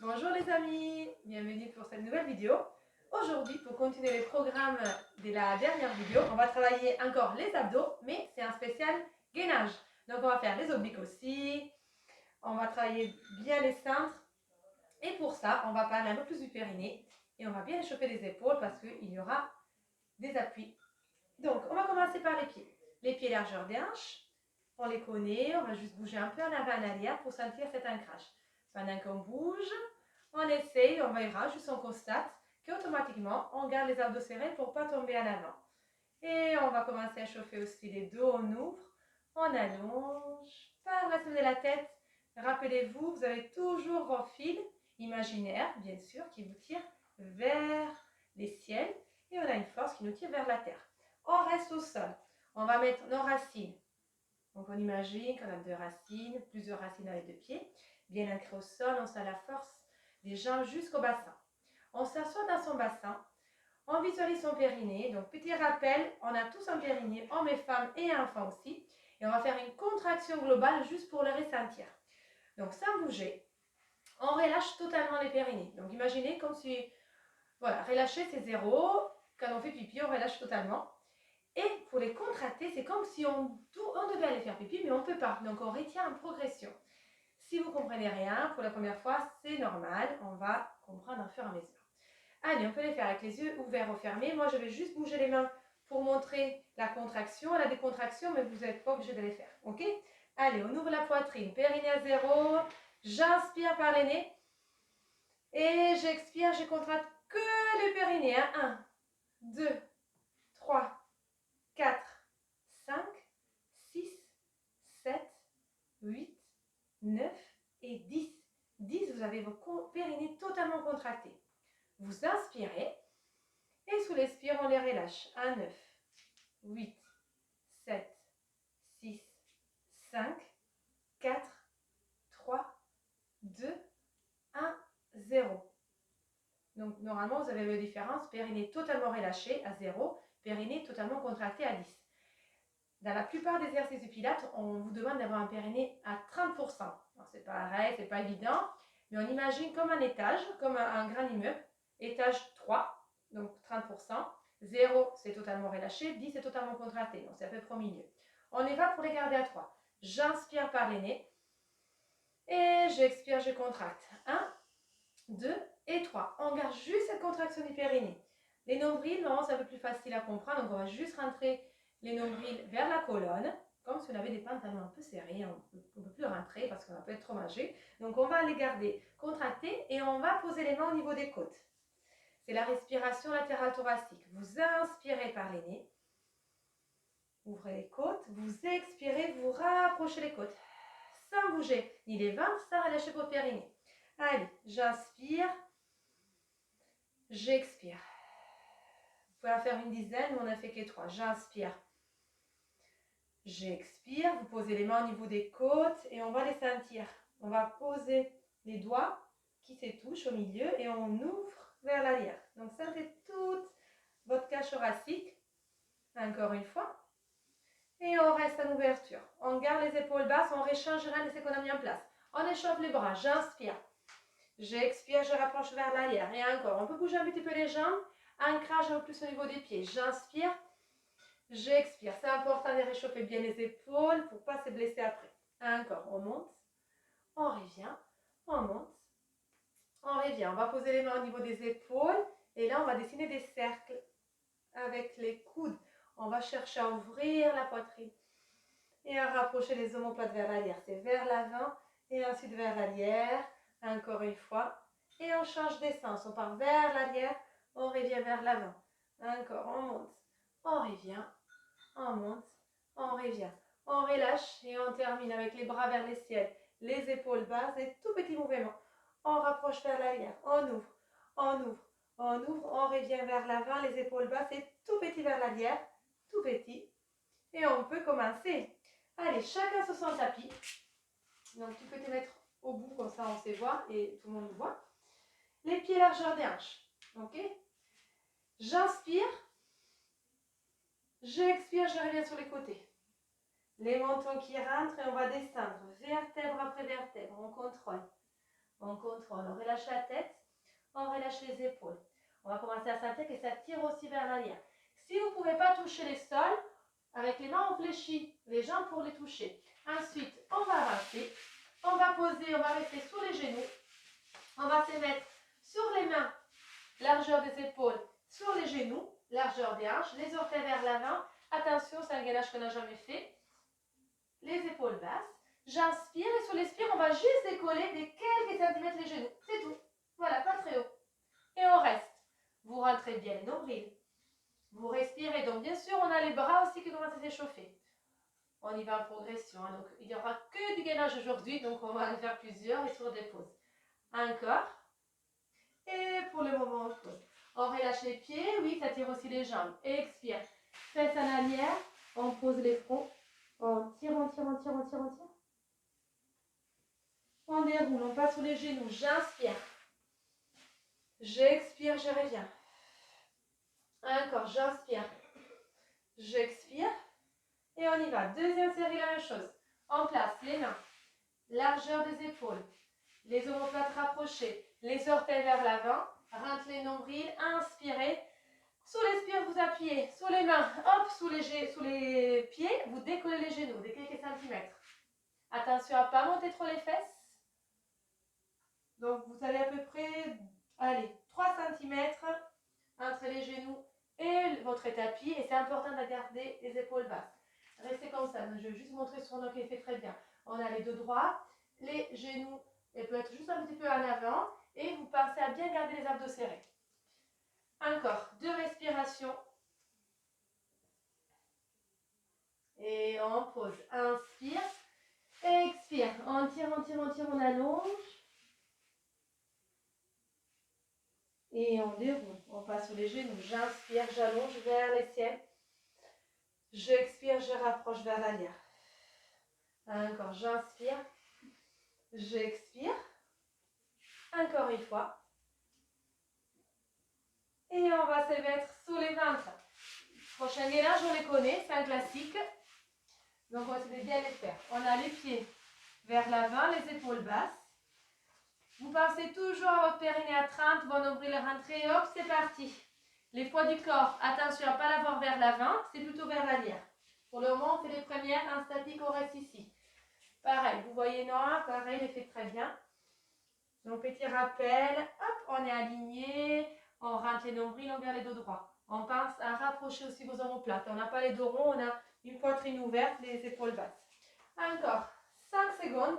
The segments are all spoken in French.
Bonjour les amis, bienvenue pour cette nouvelle vidéo. Aujourd'hui, pour continuer les programmes de la dernière vidéo, on va travailler encore les abdos, mais c'est un spécial gainage. Donc on va faire les obliques aussi, on va travailler bien les cintres. Et pour ça, on va parler un peu plus du périnée et on va bien échauffer les épaules parce qu'il y aura des appuis. Donc on va commencer par les pieds. Les pieds largeur des hanches, on les connaît, on va juste bouger un peu en avant et en arrière pour sentir cet ancrage. Pendant qu'on bouge, on essaye, on verra, juste on constate qu'automatiquement, on garde les abdos serrés pour ne pas tomber en avant. Et on va commencer à chauffer aussi les dos, on ouvre, on allonge, par la de la tête. Rappelez-vous, vous avez toujours vos fils imaginaires, bien sûr, qui vous tirent vers les ciels et on a une force qui nous tire vers la terre. On reste au sol, on va mettre nos racines. Donc on imagine qu'on a deux racines, plusieurs racines avec deux pieds, bien ancrés au sol, on sent la force des jambes jusqu'au bassin. On s'assoit dans son bassin, on visualise son périnée. Donc petit rappel, on a tous un périnée, hommes et femmes et enfants aussi. Et on va faire une contraction globale juste pour le ressentir. Donc sans bouger, on relâche totalement les périnées. Donc imaginez comme si, voilà, relâcher c'est zéro. Quand on fait pipi, on relâche totalement. Et pour les contracter, c'est comme si on devait aller faire pipi, mais on ne peut pas. Donc on retient en progression. Si vous ne comprenez rien, pour la première fois, c'est normal. On va comprendre au fur et à mesure. Allez, on peut les faire avec les yeux ouverts ou fermés. Moi, je vais juste bouger les mains pour montrer la contraction. Elle a des contractions, mais vous n'êtes pas obligé de les faire. Ok? Allez, on ouvre la poitrine. Périnée à zéro. J'inspire par les nez. Et j'expire, je contracte que le périnée. 1, 2, 3, 4, 5, 6, 7, 8, 9 et 10. 10, vous avez vos périnées totalement contractés. Vous inspirez et sous l'expire, on les relâche. 1, 9, 8, 7, 6, 5, 4, 3, 2, 1, 0. Donc normalement, vous avez la différence, périnée totalement relâché à 0, périnée totalement contracté à 10. Dans la plupart des exercices du Pilates, on vous demande d'avoir un périnée à 30%. C'est pareil, c'est pas évident, mais on imagine comme un étage, comme un grand immeuble, étage 3, donc 30%, 0 c'est totalement relâché, 10 c'est totalement contracté, donc c'est à peu près au milieu. On y va pour les garder à 3. J'inspire par les nez et j'expire, je contracte. 1, 2 et 3. On garde juste cette contraction du périnée. Les nombrils, non, c'est un peu plus facile à comprendre, donc on va juste rentrer les nombrils vers la colonne, comme si on avait des pantalons un peu serrés, on ne peut plus rentrer parce qu'on va pas être trop mangé. Donc on va les garder contractés et on va poser les mains au niveau des côtes. C'est la respiration latérale thoracique. Vous inspirez par les nez, ouvrez les côtes, vous expirez, vous rapprochez les côtes, sans bouger ni les ventres, sans relâcher votre périnée. Allez, j'inspire, j'expire. Vous pouvez en faire une dizaine, mais on n'a fait que 3. J'inspire. J'expire. Vous posez les mains au niveau des côtes et on va les sentir. On va poser les doigts qui se touchent au milieu et on ouvre vers l'arrière. Donc sentez toute votre cage thoracique. Encore une fois. Et on reste en ouverture. On garde les épaules basses, on rechange rien de ce qu'on a mis en place. On échauffe les bras. J'inspire. J'expire, je rapproche vers l'arrière. Et encore, on peut bouger un petit peu les jambes. Ancrage un peu plus au niveau des pieds. J'inspire, j'expire. C'est important de réchauffer bien les épaules pour ne pas se blesser après. Encore, on monte, on revient, on monte, on revient. On va poser les mains au niveau des épaules. Et là, on va dessiner des cercles avec les coudes. On va chercher à ouvrir la poitrine et à rapprocher les omoplates vers l'arrière. C'est vers l'avant et ensuite vers l'arrière. Encore une fois. Et on change d'essence. On part vers l'arrière. On revient vers l'avant. Encore, on monte, on revient, on monte, on revient. On relâche et on termine avec les bras vers les ciels, les épaules basses et tout petit mouvement. On rapproche vers l'arrière, on ouvre, on ouvre, on ouvre, on revient vers l'avant, les épaules basses et tout petit vers l'arrière, tout petit. Et on peut commencer. Allez, chacun sur son tapis. Donc tu peux te mettre au bout comme ça on se voit et tout le monde voit. Les pieds largeur des hanches. Ok? J'inspire, j'expire, je reviens sur les côtés. Les mentons qui rentrent et on va descendre, vertèbre après vertèbre, on contrôle. On contrôle, on relâche la tête, on relâche les épaules. On va commencer à sentir que ça tire aussi vers l'arrière. Si vous ne pouvez pas toucher les sols, avec les mains on fléchit les jambes pour les toucher. Ensuite, on va avancer, on va poser, on va rester sous les genoux. On va se mettre sur les mains, largeur des épaules, sur les genoux, largeur des hanches, les orteils vers l'avant. Attention, c'est un gainage qu'on n'a jamais fait. Les épaules basses. J'inspire et sur l'expire, on va juste décoller de quelques centimètres les genoux. C'est tout. Voilà, pas très haut. Et on reste. Vous rentrez bien les nombrils. Vous respirez. Donc, bien sûr, on a les bras aussi qui commencent à s'échauffer. On y va en progression. Donc, il n'y aura que du gainage aujourd'hui. Donc, on va en faire plusieurs et sur des pauses. Encore. Et pour le moment, on pose. On relâche les pieds. Oui, ça tire aussi les jambes. Expire. Fesses en arrière. On pose les fronts. On tire, on tire, on tire, on tire, on tire. On déroule, on passe sur les genoux. J'inspire. J'expire, je reviens. Encore, j'inspire. J'expire. Et on y va. Deuxième série, la même chose. On place les mains. Largeur des épaules. Les omoplates rapprochées. Les orteils vers l'avant. Rentre les nombrils. Inspirez. Sous l'expire, vous appuyez sous les mains. Hop, sous les pieds. Vous décollez les genoux de quelques centimètres. Attention à ne pas monter trop les fesses. Donc, vous avez à peu près, allez, 3 cm entre les genoux et votre tapis. Et c'est important de garder les épaules basses. Restez comme ça. Je vais juste vous montrer sur nos pieds, fait très bien. On a les deux droits, les genoux, elles peuvent être juste un petit peu en avant. Et vous pensez à bien garder les abdos serrés. Encore, 2 respirations. Et on pose. Inspire, expire. On tire, on tire, on tire, on allonge. Et on déroule. On passe sur les genoux. J'inspire, j'allonge vers les ciels. J'expire, je rapproche vers l'arrière. Encore, j'inspire. J'expire. Encore une fois. Et on va se mettre sous les ventres. Prochain gainage, on les connaît, c'est un classique. Donc on va essayer de bien les faire. On a les pieds vers l'avant, les épaules basses. Vous pensez toujours à votre périnée à 30, vos nombrils rentrés, hop, c'est parti. Les poids du corps, attention à ne pas l'avoir vers l'avant, c'est plutôt vers l'arrière. Pour le moment, on fait les premières, en statique, on reste ici. Pareil, vous voyez Noah, pareil, il est fait très bien. Donc petit rappel, hop, on est aligné, on rentre les nombrils, on garde les dos droits. On pense à rapprocher aussi vos omoplates. On n'a pas les dos ronds, on a une poitrine ouverte, les épaules basses. Encore 5 secondes.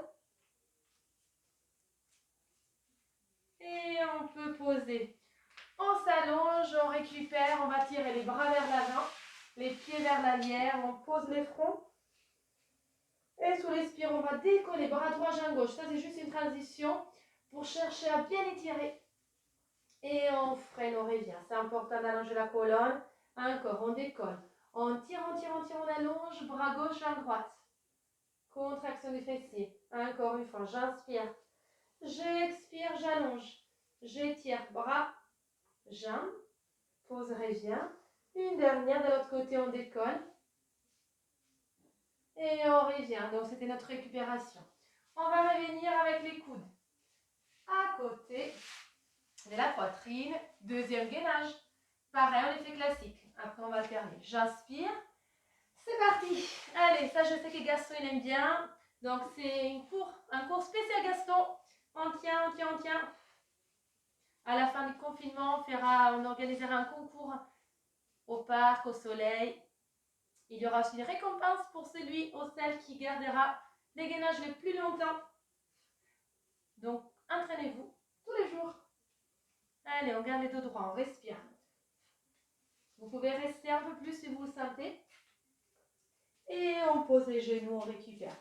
Et on peut poser. On s'allonge, on récupère, on va tirer les bras vers l'avant, les pieds vers l'arrière, on pose les fronts. Et sous l'expire, on va décoller bras droit, jambe gauche. Ça, c'est juste une transition pour chercher à bien étirer. Et on freine, on revient. C'est important d'allonger la colonne. Encore, on décolle. On tire, on tire, on tire, on allonge. Bras gauche, jambe droite. Contraction du fessier. Encore une fois, j'inspire. J'expire, j'allonge. J'étire, bras, jambes. Pose, revient. Une dernière, de l'autre côté, on décolle. Et on revient. Donc, c'était notre récupération. On va revenir avec les coudes à côté de la poitrine. Deuxième gainage. Pareil, on les fait classique. Après, on va alterner. J'inspire. C'est parti. Allez, ça, je sais que Gaston, il aime bien. Donc, c'est un cours spécial Gaston. On tient, on tient, on tient. À la fin du confinement, on organisera un concours au parc, au soleil. Il y aura aussi des récompenses pour celui ou celle qui gardera les gainages les plus longtemps. Donc, entraînez-vous tous les jours. Allez, on garde les dos droits, on respire. Vous pouvez rester un peu plus si vous le sentez. Et on pose les genoux, on récupère.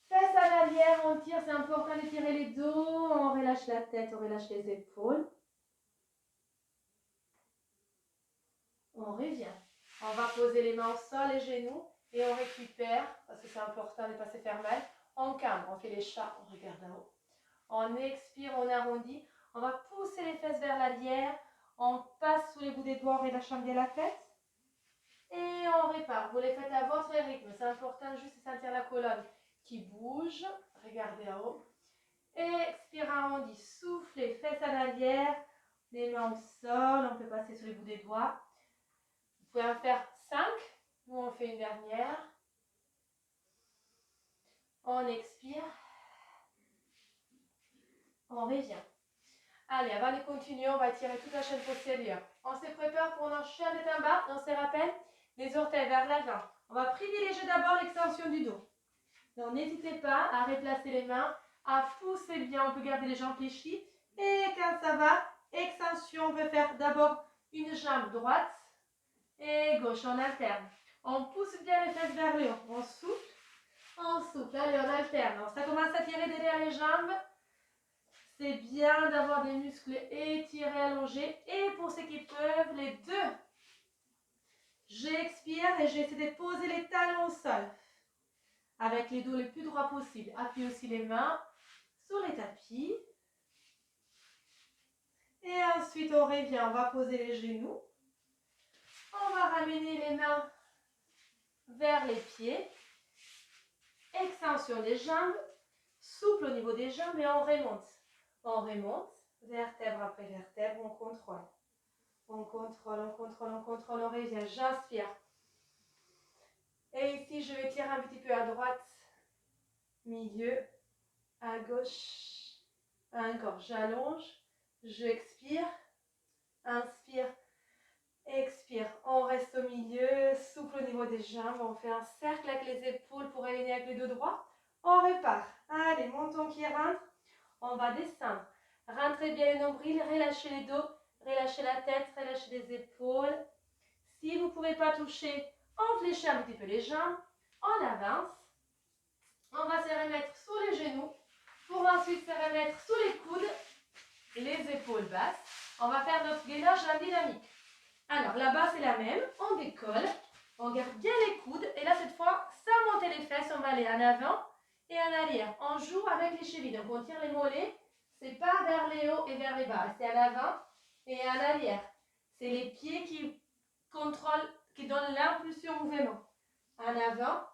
Fesses à l'arrière, on tire, c'est important de tirer les dos. On relâche la tête, on relâche les épaules. On revient. On va poser les mains au sol, les genoux, et on récupère, parce que c'est important de ne pas se faire mal. On cambre, on fait les chats, on regarde en haut. On expire, on arrondit. On va pousser les fesses vers l'arrière. On passe sous les bouts des doigts, on relâche bien la tête. Et on répare. Vous les faites à votre rythme. C'est important juste de sentir la colonne qui bouge. Regardez en haut. Expire, arrondi. Soufflez, fesses en arrière, les mains au sol. On peut passer sur les bouts des doigts. Vous pouvez en faire 5. Nous, on fait une dernière. On expire. On revient. Allez, avant de continuer, on va tirer toute la chaîne postérieure. On se prépare pour notre chien de tête en bas. On se rappelle, les orteils vers l'avant. On va privilégier d'abord l'extension du dos. Donc, n'hésitez pas à replacer les mains, à pousser bien. On peut garder les jambes fléchies. Et quand ça va, extension, on peut faire d'abord une jambe droite et gauche. On alterne. On pousse bien les fesses vers le haut. On souffle. On souffle. Allez, on alterne. Alors, ça commence à tirer derrière les jambes. C'est bien d'avoir des muscles étirés, allongés. Et pour ceux qui peuvent, les deux. J'expire et j'essaie de poser les talons au sol. Avec les dos les plus droits possible. Appuyez aussi les mains sur les tapis. Et ensuite, on revient. On va poser les genoux. On va ramener les mains vers les pieds. Extension des jambes. Souple au niveau des jambes et on remonte. On remonte. Vertèbre après vertèbre. On contrôle. On contrôle, on contrôle, on contrôle. On revient. J'inspire. Et ici, je vais tirer un petit peu à droite. Milieu. À gauche. Encore. J'allonge. Je expire. Inspire. Expire. On reste au milieu. Souple au niveau des jambes. On fait un cercle avec les épaules pour aligner avec les dos droits. On repart. Allez, menton qui rentre. On va descendre. Rentrez bien le nombril. Relâchez les dos. Relâchez la tête. Relâchez les épaules. Si vous ne pouvez pas toucher, on fléchit un petit peu les jambes. On avance. On va se remettre sous les genoux. Pour ensuite se remettre sous les coudes. Les épaules basses. On va faire notre gainage en dynamique. Alors, la base est la même. On décolle. On garde bien les coudes. Et là, cette fois, sans monter les fesses, on va aller en avant et en arrière. On joue avec les chevilles. Donc, on tire les mollets. C'est pas vers les hauts et vers les bas. C'est en avant et en arrière. C'est les pieds qui contrôlent, qui donnent l'impulsion au mouvement. En avant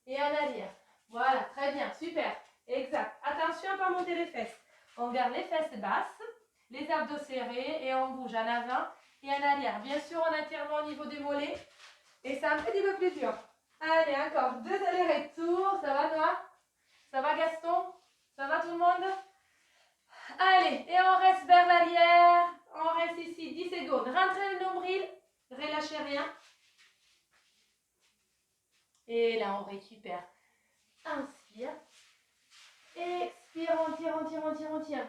et en arrière. Voilà, très bien, super. Exact. Attention à ne pas monter les fesses. On garde les fesses basses, les abdos serrés et on bouge en avant et en arrière. Bien sûr, on attire au niveau des mollets et c'est un petit peu plus dur. Allez, encore 2 allers-retours. Ça va, Noah? Ça va, Gaston? Ça va, tout le monde? Allez, et on reste vers l'arrière. On reste ici 10 secondes. Rentrez le nombril. Relâchez rien. Et là, on récupère. Inspire. Expire, on tire, on tire, on tire, on tire.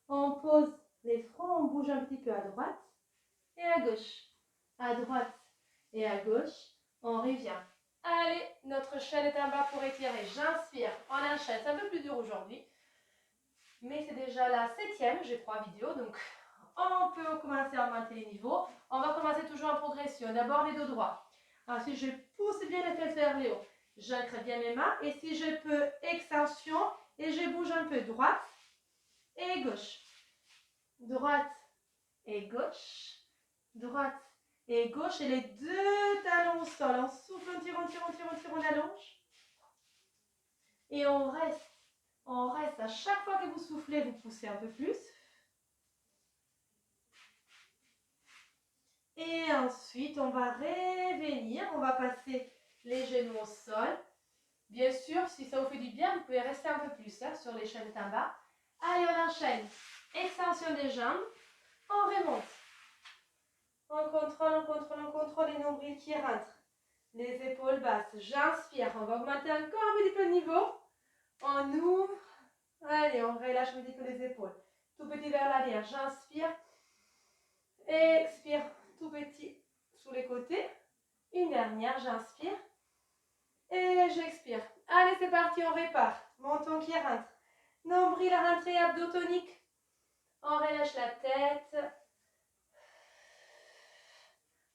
On pose les fronts, on bouge un petit peu à droite et à gauche. À droite et à gauche, on revient. Allez, notre chaîne est en bas pour étirer. J'inspire, on enchaîne. C'est un peu plus dur aujourd'hui. Mais c'est déjà la 7e, je crois, vidéo. Donc, on peut commencer à augmenter les niveaux. On va commencer toujours en progression. D'abord les dos droits. Ensuite, je pousse bien les fesses vers le haut. J'ancre bien mes mains. Et si je peux, extension. Et je bouge un peu droite et gauche. Droite et gauche. Droite et gauche. Et les deux talons au sol. On souffle, on tire, on tire, on tire, on tire, on allonge. Et on reste. On reste. À chaque fois que vous soufflez, vous poussez un peu plus. Et ensuite, on va revenir. On va passer les genoux au sol. Bien sûr, si ça vous fait du bien, vous pouvez rester un peu plus sur les chaînes en bas. Allez, on enchaîne. Extension des jambes. On remonte. On contrôle, on contrôle, on contrôle les nombrils qui rentrent. Les épaules basses. J'inspire. On va augmenter encore un petit peu le niveau. On ouvre. Allez, on relâche un petit peu les épaules. Tout petit vers l'arrière. J'inspire. Expire. Tout petit sous les côtés. Une dernière. J'inspire. Et j'expire. Allez, c'est parti, on repart. Menton qui rentre. Nombril à rentrer, abdos toniques. On relâche la tête.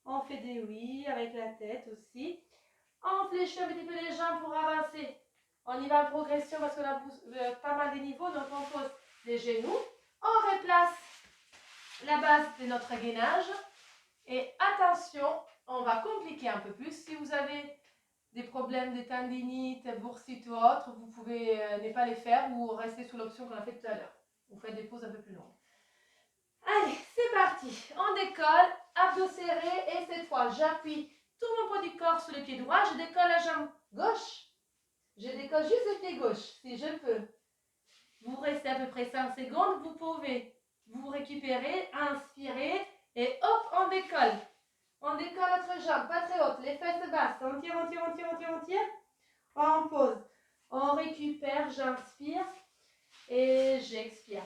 On fait des oui avec la tête aussi. On fléchit un petit peu les jambes pour avancer. On y va en progression parce qu'on a pas mal de niveaux. Donc on pose les genoux. On replace la base de notre gainage. Et attention, on va compliquer un peu plus. Si vous avez des problèmes de tendinite, boursite ou autre, vous pouvez ne pas les faire ou rester sous l'option qu'on a fait tout à l'heure. Vous faites des pauses un peu plus longues. Allez, c'est parti. On décolle, abdos serrés et cette fois, j'appuie tout mon poids du corps sur le pied droit. Je décolle la jambe gauche. Je décolle juste le pied gauche, si je peux. Vous restez à peu près 5 secondes. Vous pouvez vous récupérer, inspirer et hop, on décolle. On décolle notre jambe, pas très haute, les fesses basses. On tire, on tire, on tire, on tire, on tire. On pose. On récupère, j'inspire et j'expire.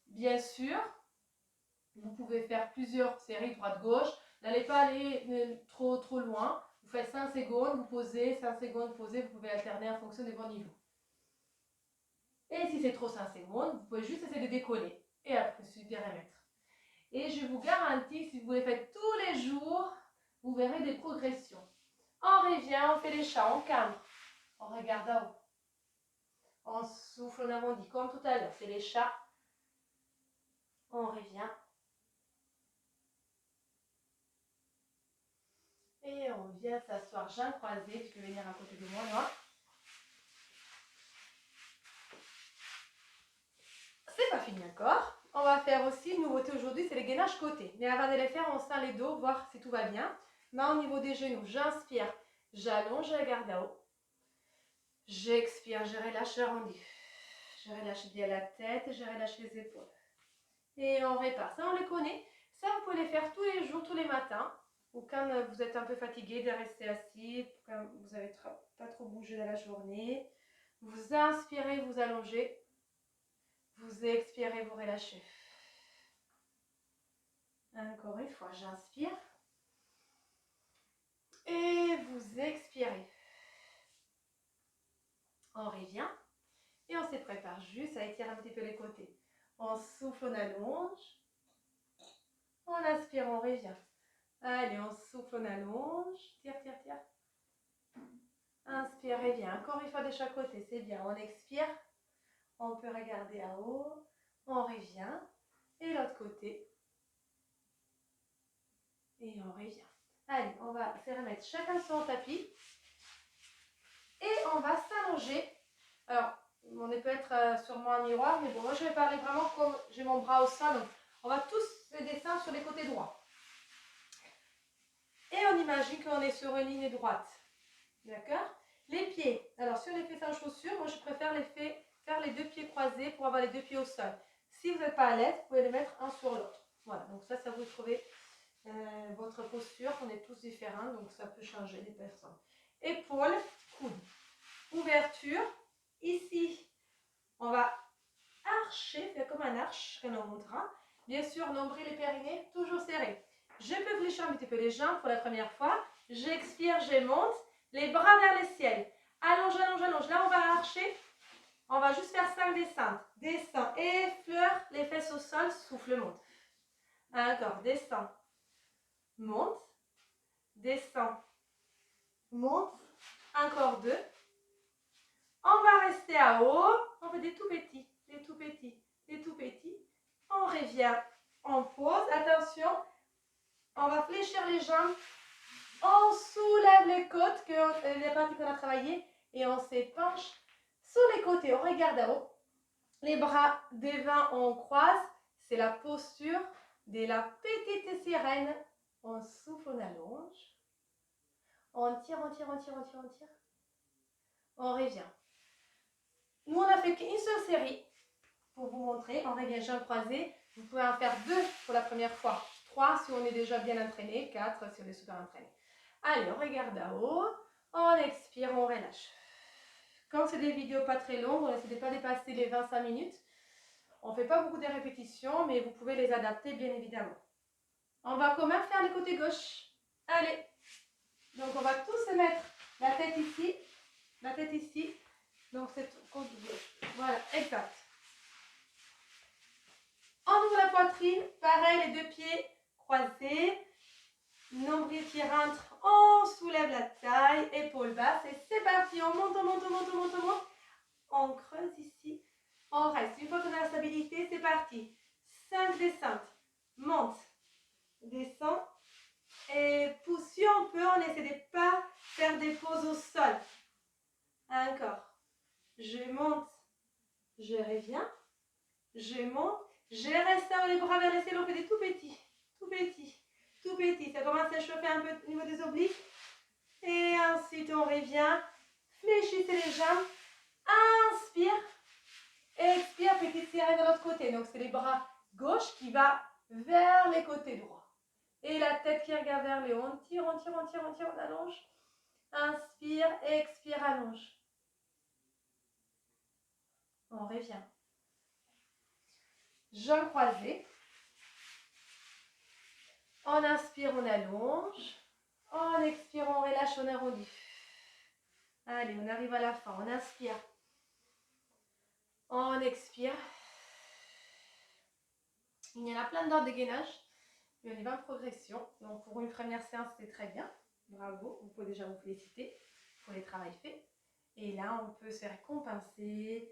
Bien sûr, vous pouvez faire plusieurs séries droite-gauche. N'allez pas aller trop loin. Vous faites 5 secondes, vous posez, 5 secondes, posez. Vous pouvez alterner en fonction de vos niveaux. Et si c'est trop 5 secondes, vous pouvez juste essayer de décoller. Et après, suite de remettre. Et je vous garantis que si vous les faites tous les jours, vous verrez des progressions. On revient, on fait les chats, on cambre. On regarde en haut. On souffle, on arrondit, comme tout à l'heure. C'est les chats. On revient. Et on vient s'asseoir, jambes croisées. Tu peux venir à côté de moi, là. C'est pas fini encore. On va faire aussi une nouveauté aujourd'hui, c'est les gainages côtés. Mais avant de les faire, on serre les dos, voir si tout va bien. Main au niveau des genoux, j'inspire, j'allonge, je regarde là-haut. J'expire, je relâche, j'arrondis. Je relâche bien la tête, je relâche les épaules. Et on repart. Ça, on les connaît. Ça, vous pouvez les faire tous les jours, tous les matins. Ou quand vous êtes un peu fatigué de rester assis, quand vous n'avez pas trop bougé dans la journée. Vous inspirez, vous allongez. Vous expirez, vous relâchez. Encore une fois, j'inspire. Et vous expirez. On revient. Et on se prépare juste à étirer un petit peu les côtés. On souffle, on allonge. On inspire, on revient. Allez, on souffle, on allonge. Tire, tire, tire. Inspire, revient. Encore une fois de chaque côté, c'est bien. On expire. On peut regarder en haut. On revient. Et l'autre côté. Et on revient. Allez, on va se remettre chacun son tapis. Et on va s'allonger. Alors, on peut être sûrement un miroir, mais bon, moi je vais parler vraiment comme j'ai mon bras au sol. Donc, on va tous se descendre sur les côtés droits. Et on imagine qu'on est sur une ligne droite. D'accord? Les pieds. Alors, si on les fait sans chaussures, moi je préfère faire les deux pieds croisés pour avoir les deux pieds au sol. Si vous n'êtes pas à l'aise, vous pouvez les mettre un sur l'autre. Voilà, donc ça vous trouvez votre posture. On est tous différents, donc ça peut changer les personnes. Épaules, coudes. Ouverture. Ici, on va archer, faire comme un arche, qu'on en montrera. Bien sûr, nombril et périnée, toujours serrés. Je peux fléchir un petit peu les jambes pour la première fois. J'expire, je monte. Les bras vers le ciel. Allonge, allonge, allonge. Là, on va archer. On va juste faire 5 descentes. Descends, effleure les fesses au sol, souffle, monte. Encore, descends, monte. Descends, monte. Encore 2. On va rester à haut. On fait des tout petits, des tout petits, des tout petits. On revient, on pose. Attention, on va fléchir les jambes. On soulève les côtes, les parties qu'on a travaillées. Et on s'épanche sur les côtés. On regarde à haut. Les bras devant, on croise. C'est la posture de la petite sirène. On souffle, on allonge. On tire, on tire, on tire, on tire, on tire. On revient. Nous, on a fait qu'une seule série pour vous montrer. On revient jambes croisées. Vous pouvez en faire 2 pour la première fois. 3 si on est déjà bien entraîné. 4 si on est super entraîné. Allez, on regarde à haut. On expire, on relâche. Comme c'est des vidéos pas très longues, on essaie de ne pas dépasser les 25 minutes. On ne fait pas beaucoup de répétitions, mais vous pouvez les adapter bien évidemment. On va quand même faire le côté gauche. Allez. Donc, on va tous se mettre la tête ici. La tête ici. Donc, c'est côté gauche. Voilà, exact. On ouvre la poitrine. Pareil, les deux pieds croisés. Nombril qui rentre. On soulève la taille. Épaules basses. Et c'est parti. On monte, on monte, on monte, on monte, on monte. On creuse ici. On reste. Une fois qu'on a la stabilité, c'est parti. 5 descentes. Monte. Descend. Et pousse si on peut, on essaie de pas faire des pauses au sol. Encore. Je monte, je reviens, je monte, je restaure les bras vers le ciel, on fait des tout petits, tout petits, tout petits. Ça commence à chauffer un peu au niveau des obliques. Et ensuite, on revient, fléchissez les jambes, inspire, expire, petite sirène de l'autre côté. Donc, c'est les bras gauche qui va vers les côtés droits. Et la tête qui regarde vers le haut. On tire, on tire, on tire, on tire, on allonge. Inspire, expire, allonge. On revient. Jambes croisées. On inspire, on allonge. On expire, on relâche, on arrondit. Allez, on arrive à la fin. On inspire. On expire. Il y en a plein d'ordres de gainage. Il y en a 20 progressions. Donc, pour une première séance, c'est très bien. Bravo. Vous pouvez déjà vous féliciter pour les travaux faits. Et là, on peut se récompenser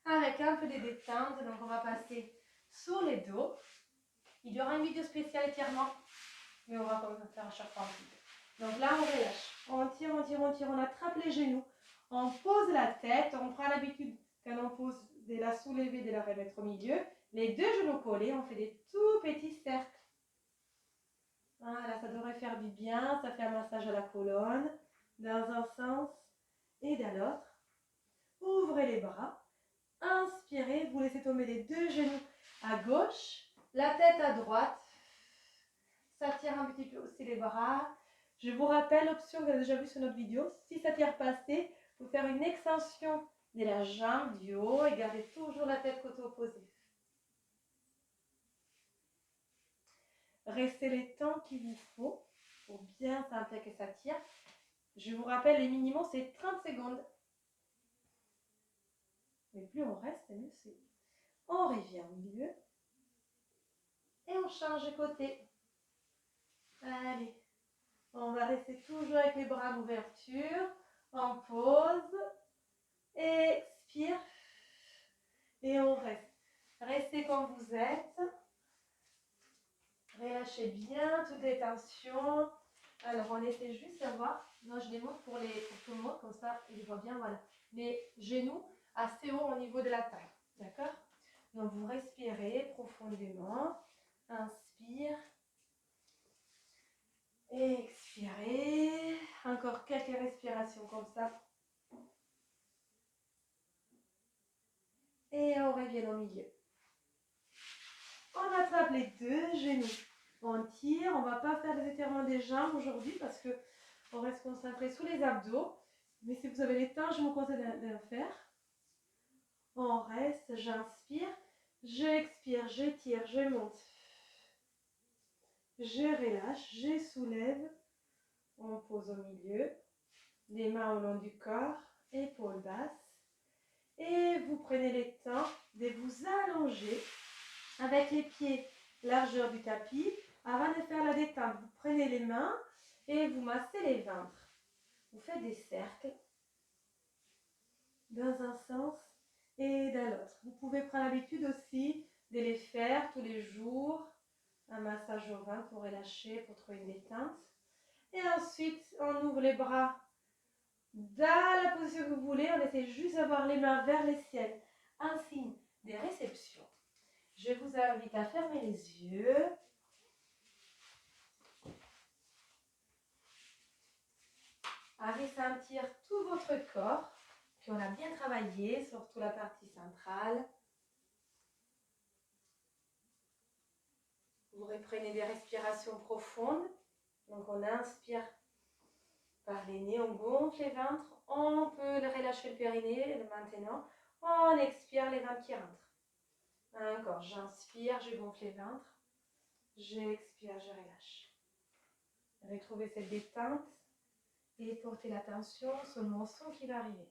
avec un peu de détente. Donc, on va passer sur les dos. Il y aura une vidéo spéciale étirement, mais on va faire à chaque fois un petit peu. Donc là, on relâche. On tire, on tire, on tire. On attrape les genoux. On pose la tête. On prend l'habitude, quand on pose, de la soulever, de la remettre au milieu. Les deux genoux collés, on fait des tout petits cercles. Voilà, ça devrait faire du bien. Ça fait un massage à la colonne, dans un sens et dans l'autre. Ouvrez les bras. Inspirez. Vous laissez tomber les deux genoux à gauche, la tête à droite. Ça tire un petit peu aussi les bras. Je vous rappelle l'option que vous avez déjà vue sur notre vidéo. Si ça tire pas assez, vous faire une extension de la jambe du haut et gardez toujours la tête côté opposé. Restez les temps qu'il vous faut pour bien sentir que ça tire. Je vous rappelle, les minimums, c'est 30 secondes. Mais plus on reste, mieux c'est. On revient au milieu. Et on change de côté. Allez. On va rester toujours avec les bras en ouverture. On pose. Expire. Et on reste. Restez comme vous êtes. Relâchez bien toutes les tensions. Alors, on essaie juste d'avoir, non, je les montre pour tout le monde, comme ça, ils voient bien, voilà. Les genoux assez haut au niveau de la taille, d'accord? Donc, vous respirez profondément. Inspire. Expirez. Encore quelques respirations comme ça. Et on revient au milieu. On attrape les deux genoux. On tire, on ne va pas faire des étirements des jambes aujourd'hui parce qu'on reste concentré sur les abdos. Mais si vous avez les temps, je vous conseille de le faire. On reste, j'inspire, j'expire, j'étire, je monte. Je relâche, je soulève. On pose au milieu. Les mains au long du corps, épaules basses. Et vous prenez le temps de vous allonger avec les pieds largeur du tapis. Avant de faire la détente, vous prenez les mains et vous massez les ventres. Vous faites des cercles dans un sens et dans l'autre. Vous pouvez prendre l'habitude aussi de les faire tous les jours. Un massage au ventre pour relâcher, pour trouver une détente. Et ensuite, on ouvre les bras dans la position que vous voulez. On essaie juste d'avoir les mains vers le ciel. Un signe de réception. Je vous invite à fermer les yeux. À ressentir tout votre corps. Puis on a bien travaillé, surtout la partie centrale. Vous reprenez des respirations profondes. Donc on inspire par les nez, on gonfle les ventres. On peut relâcher le périnée maintenant. On expire les ventres qui rentrent. Encore, j'inspire, je gonfle les ventres. J'expire, je relâche. Retrouvez cette détente et portez l'attention sur le son qui va arriver.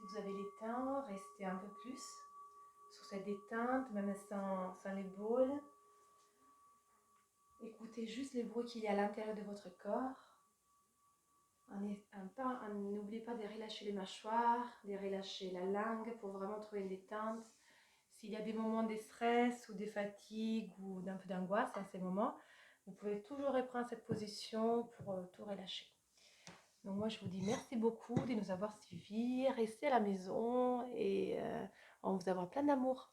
vous avez l'éteint, restez un peu plus sur cette détente, même sans les boules. Écoutez juste les bruits qu'il y a à l'intérieur de votre corps. N'oubliez pas de relâcher les mâchoires, de relâcher la langue pour vraiment trouver une détente. S'il y a des moments de stress ou de fatigue ou d'un peu d'angoisse dans ces moments, vous pouvez toujours reprendre cette position pour tout relâcher. Donc moi je vous dis merci beaucoup de nous avoir suivis, restez à la maison et on vous envoie plein d'amour.